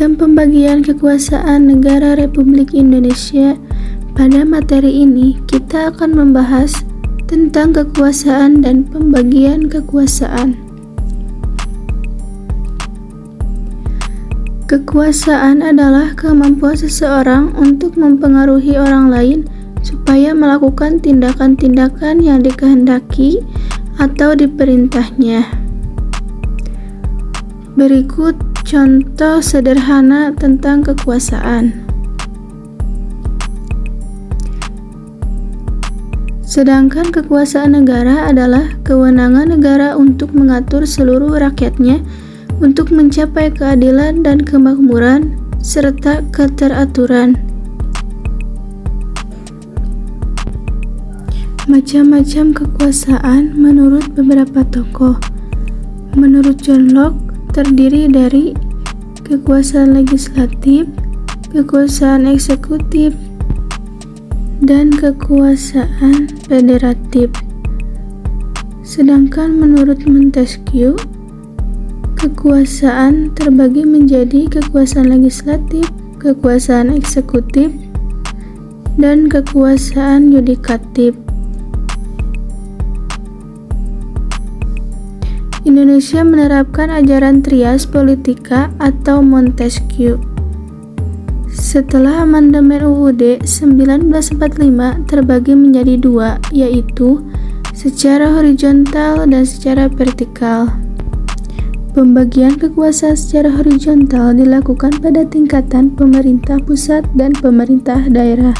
Sistem pembagian kekuasaan negara Republik Indonesia. Pada materi ini, kita akan membahas tentang kekuasaan dan pembagian kekuasaan. Kekuasaan adalah kemampuan seseorang untuk mempengaruhi orang lain supaya melakukan tindakan-tindakan yang dikehendaki atau diperintahnya. Berikut contoh sederhana tentang kekuasaan. Sedangkan kekuasaan negara adalah kewenangan negara untuk mengatur seluruh rakyatnya untuk mencapai keadilan dan kemakmuran serta keteraturan. Macam-macam kekuasaan menurut beberapa tokoh. Menurut John Locke, terdiri dari kekuasaan legislatif, kekuasaan eksekutif, dan kekuasaan federatif. Sedangkan menurut Montesquieu, kekuasaan terbagi menjadi kekuasaan legislatif, kekuasaan eksekutif, dan kekuasaan yudikatif. Indonesia menerapkan ajaran Trias Politika atau Montesquieu. Setelah amandemen UUD 1945 terbagi menjadi dua, yaitu secara horizontal dan secara vertikal. Pembagian kekuasaan secara horizontal dilakukan pada tingkatan pemerintah pusat dan pemerintah daerah.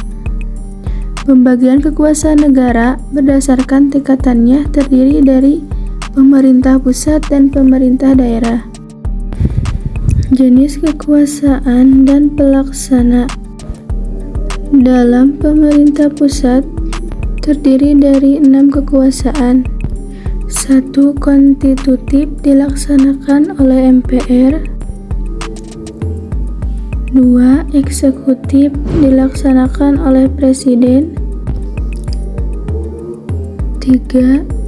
Pembagian kekuasaan negara berdasarkan tingkatannya terdiri dari pemerintah pusat dan pemerintah daerah. Jenis kekuasaan dan pelaksana. Dalam pemerintah pusat terdiri dari 6 kekuasaan. 1. Konstitutif dilaksanakan oleh MPR. 2. Eksekutif dilaksanakan oleh Presiden. 3.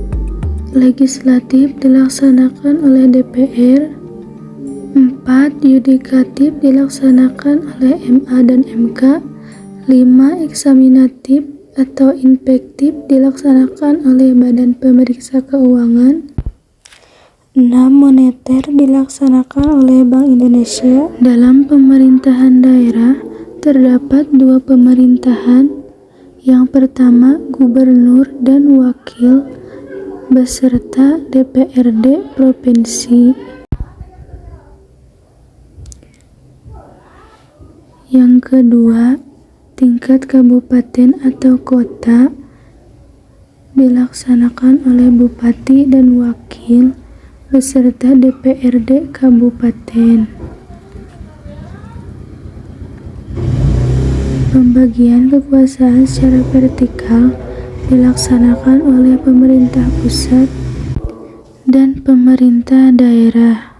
Legislatif dilaksanakan oleh DPR. 4. Yudikatif dilaksanakan oleh MA dan MK. 5. Eksaminatif atau inspektif dilaksanakan oleh Badan Pemeriksa Keuangan. 6. Moneter dilaksanakan oleh Bank Indonesia. Dalam pemerintahan daerah terdapat 2 pemerintahan. Yang pertama, gubernur dan wakil beserta DPRD provinsi. Yang kedua, tingkat kabupaten atau kota dilaksanakan oleh bupati dan wakil beserta DPRD kabupaten. Pembagian kekuasaan secara vertikal dilaksanakan oleh pemerintah pusat dan pemerintah daerah.